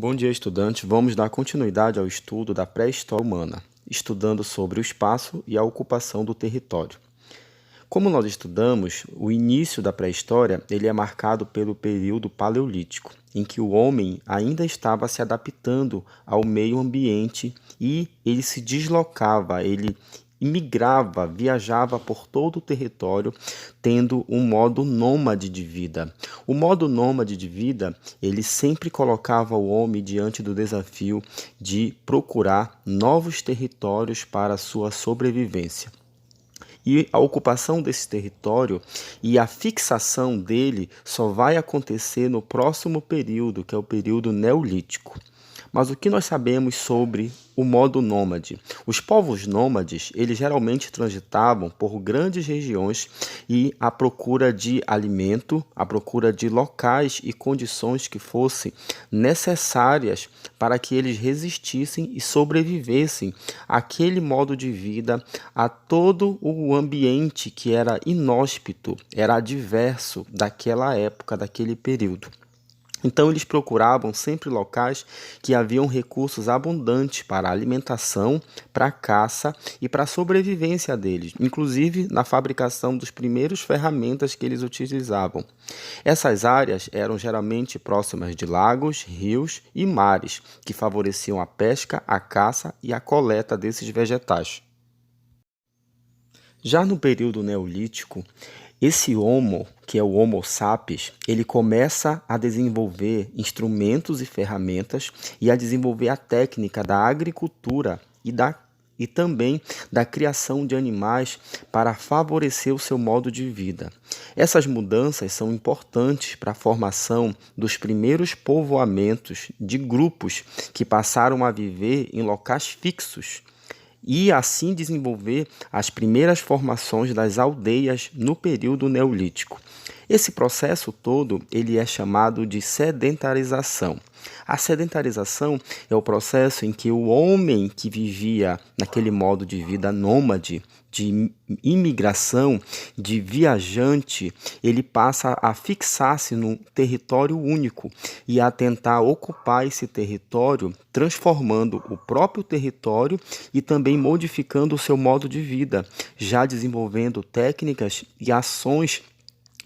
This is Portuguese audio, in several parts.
Bom dia, estudantes. Vamos dar continuidade ao estudo da pré-história humana, estudando sobre o espaço e a ocupação do território. Como nós estudamos, o início da pré-história ele é marcado pelo período paleolítico, em que o homem ainda estava se adaptando ao meio ambiente e ele se deslocava, ele migrava, viajava por todo o território, tendo um modo nômade de vida. O modo nômade de vida, ele sempre colocava o homem diante do desafio de procurar novos territórios para a sua sobrevivência. E a ocupação desse território e a fixação dele só vai acontecer no próximo período, que é o período neolítico. Mas o que nós sabemos sobre o modo nômade? Os povos nômades, eles geralmente transitavam por grandes regiões e à procura de alimento, à procura de locais e condições que fossem necessárias para que eles resistissem e sobrevivessem àquele modo de vida, a todo o ambiente que era inóspito, era adverso daquela época, daquele período. Então eles procuravam sempre locais que haviam recursos abundantes para a alimentação, para a caça e para a sobrevivência deles, inclusive na fabricação dos primeiros ferramentas que eles utilizavam. Essas áreas eram geralmente próximas de lagos, rios e mares, que favoreciam a pesca, a caça e a coleta desses vegetais. Já no período neolítico, esse Homo, que é o Homo sapiens, ele começa a desenvolver instrumentos e ferramentas e a desenvolver a técnica da agricultura e também da criação de animais para favorecer o seu modo de vida. Essas mudanças são importantes para a formação dos primeiros povoamentos de grupos que passaram a viver em locais fixos e assim desenvolver as primeiras formações das aldeias no período neolítico. Esse processo todo ele é chamado de sedentarização. A sedentarização é o processo em que o homem que vivia naquele modo de vida nômade, de imigração, de viajante, ele passa a fixar-se num território único e a tentar ocupar esse território, transformando o próprio território e também modificando o seu modo de vida, já desenvolvendo técnicas e ações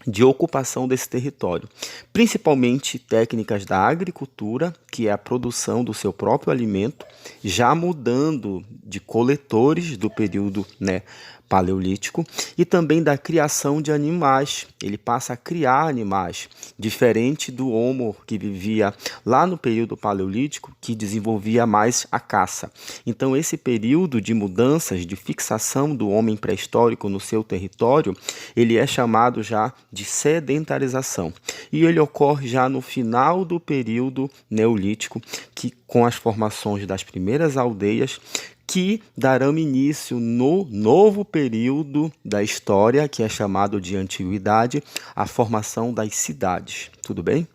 de ocupação desse território, principalmente técnicas da agricultura, que é a produção do seu próprio alimento, já mudando de coletores do período, paleolítico, e também da criação de animais. Ele passa a criar animais, diferente do Homo que vivia lá no período paleolítico, que desenvolvia mais a caça. Então, esse período de mudanças, de fixação do homem pré-histórico no seu território, ele é chamado já de sedentarização. E ele ocorre já no final do período neolítico, que com as formações das primeiras aldeias, que darão início no novo período da história, que é chamado de Antiguidade, a formação das cidades. Tudo bem?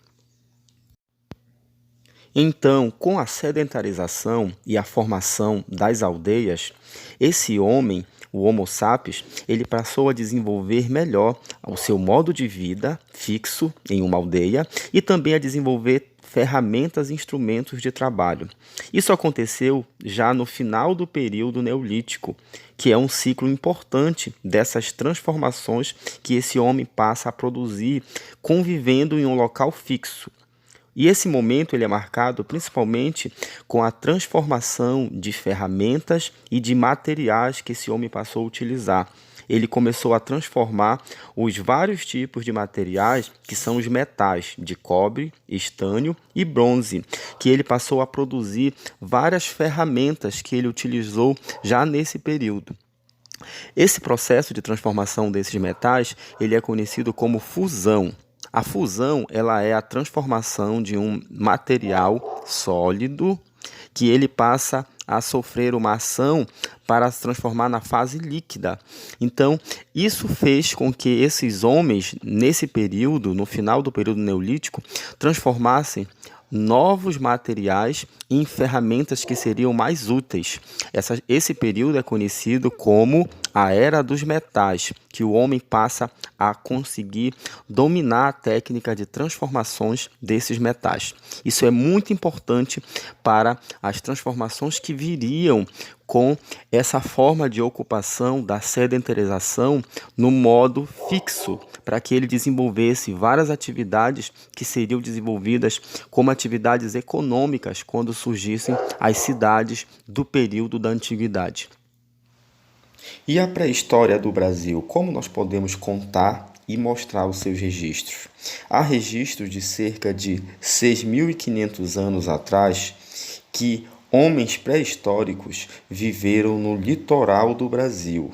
Então, com a sedentarização e a formação das aldeias, esse homem, o Homo sapiens, ele passou a desenvolver melhor o seu modo de vida fixo em uma aldeia e também a desenvolver ferramentas e instrumentos de trabalho. Isso aconteceu já no final do período neolítico, que é um ciclo importante dessas transformações que esse homem passa a produzir convivendo em um local fixo. E esse momento ele é marcado principalmente com a transformação de ferramentas e de materiais que esse homem passou a utilizar. Ele começou a transformar os vários tipos de materiais, que são os metais de cobre, estânio e bronze, que ele passou a produzir várias ferramentas que ele utilizou já nesse período. Esse processo de transformação desses metais, ele é conhecido como fusão. A fusão, ela é a transformação de um material sólido que ele passa a sofrer uma ação para se transformar na fase líquida. Então, isso fez com que esses homens, nesse período, no final do período neolítico, transformassem novos materiais e ferramentas que seriam mais úteis. Esse período é conhecido como a Era dos Metais, que o homem passa a conseguir dominar a técnica de transformações desses metais. Isso é muito importante para as transformações que viriam com essa forma de ocupação da sedentarização no modo fixo, para que ele desenvolvesse várias atividades que seriam desenvolvidas como atividades econômicas quando surgissem as cidades do período da antiguidade. E a pré-história do Brasil, como nós podemos contar e mostrar os seus registros? Há registros de cerca de 6.500 anos atrás que homens pré-históricos viveram no litoral do Brasil,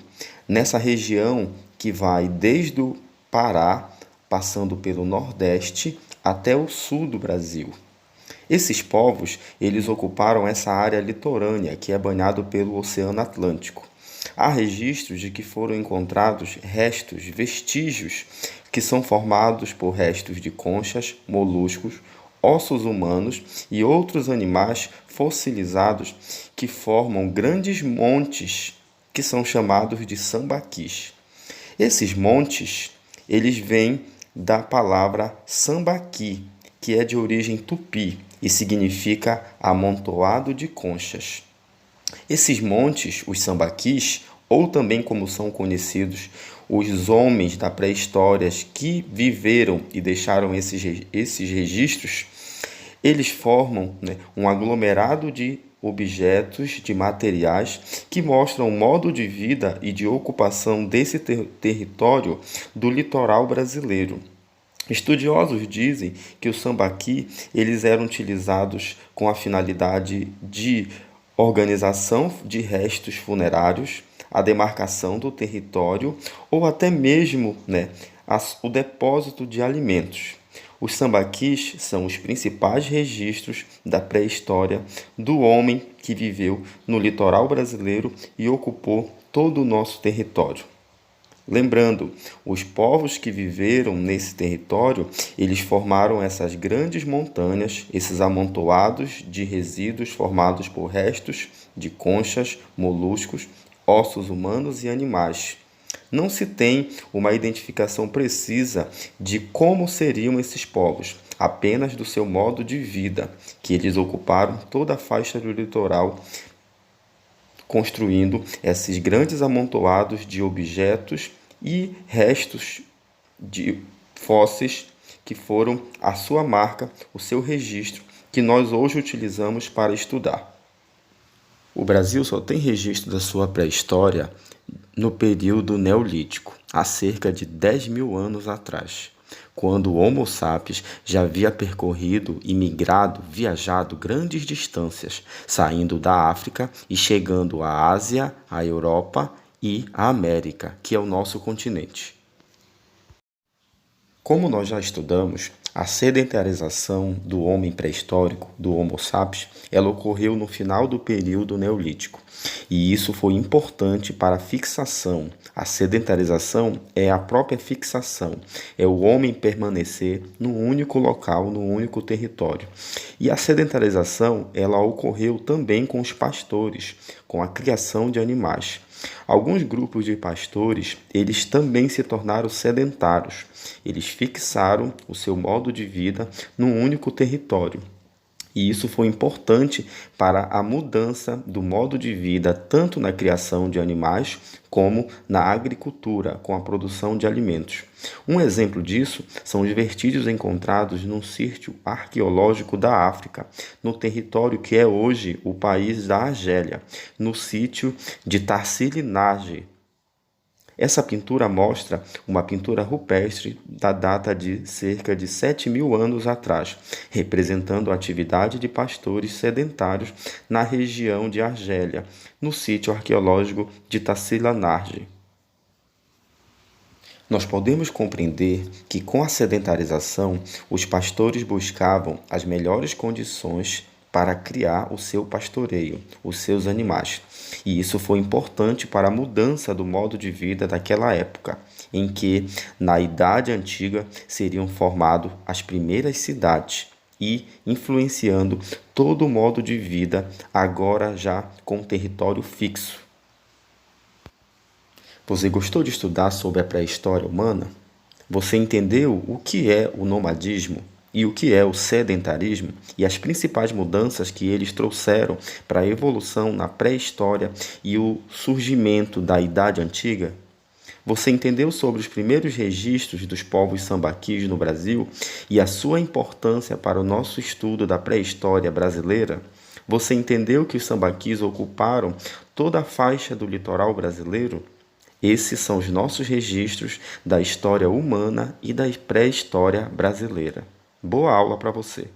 nessa região que vai desde o Pará, passando pelo Nordeste até o sul do Brasil. Esses povos, eles ocuparam essa área litorânea que é banhado pelo Oceano Atlântico. Há registros de que foram encontrados restos, vestígios, que são formados por restos de conchas, moluscos, ossos humanos e outros animais fossilizados que formam grandes montes que são chamados de sambaquis. Esses montes, eles vêm da palavra sambaqui, que é de origem tupi e significa amontoado de conchas. Esses montes, os sambaquis, ou também como são conhecidos os homens da pré-história que viveram e deixaram esses registros, eles formam, um aglomerado de objetos, de materiais que mostram o modo de vida e de ocupação desse território do litoral brasileiro. Estudiosos dizem que o sambaqui eles eram utilizados com a finalidade de organização de restos funerários, a demarcação do território ou até mesmo o depósito de alimentos. Os sambaquis são os principais registros da pré-história do homem que viveu no litoral brasileiro e ocupou todo o nosso território. Lembrando, os povos que viveram nesse território, eles formaram essas grandes montanhas, esses amontoados de resíduos formados por restos de conchas, moluscos, ossos humanos e animais. Não se tem uma identificação precisa de como seriam esses povos, apenas do seu modo de vida, que eles ocuparam toda a faixa do litoral, construindo esses grandes amontoados de objetos e restos de fósseis que foram a sua marca, o seu registro, que nós hoje utilizamos para estudar. O Brasil só tem registro da sua pré-história no período neolítico, há cerca de 10.000 anos atrás, quando o Homo sapiens já havia percorrido e migrado, viajado grandes distâncias, saindo da África e chegando à Ásia, à Europa e à América, que é o nosso continente. Como nós já estudamos, a sedentarização do homem pré-histórico, do Homo sapiens, ela ocorreu no final do período neolítico. E isso foi importante para a fixação. A sedentarização é a própria fixação, é o homem permanecer num único local, num único território. E a sedentarização, ela ocorreu também com os pastores, com a criação de animais. Alguns grupos de pastores, eles também se tornaram sedentários. Eles fixaram o seu modo de vida num único território. E isso foi importante para a mudança do modo de vida, tanto na criação de animais, como na agricultura, com a produção de alimentos. Um exemplo disso são os vestígios encontrados num sítio arqueológico da África, no território que é hoje o país da Argélia, no sítio de Tarsila Narge. Essa pintura mostra uma pintura rupestre da data de cerca de 7.000 anos atrás, representando a atividade de pastores sedentários na região de Argélia, no sítio arqueológico de Tarsila Narge. Nós podemos compreender que com a sedentarização, os pastores buscavam as melhores condições para criar o seu pastoreio, os seus animais. E isso foi importante para a mudança do modo de vida daquela época, em que, na Idade Antiga, seriam formadas as primeiras cidades. e influenciando todo o modo de vida, agora já com território fixo. Você gostou de estudar sobre a pré-história humana? Você entendeu o que é o nomadismo e o que é o sedentarismo e as principais mudanças que eles trouxeram para a evolução na pré-história e o surgimento da Idade Antiga? Você entendeu sobre os primeiros registros dos povos sambaquis no Brasil e a sua importância para o nosso estudo da pré-história brasileira? Você entendeu que os sambaquis ocuparam toda a faixa do litoral brasileiro? Esses são os nossos registros da história humana e da pré-história brasileira. Boa aula para você!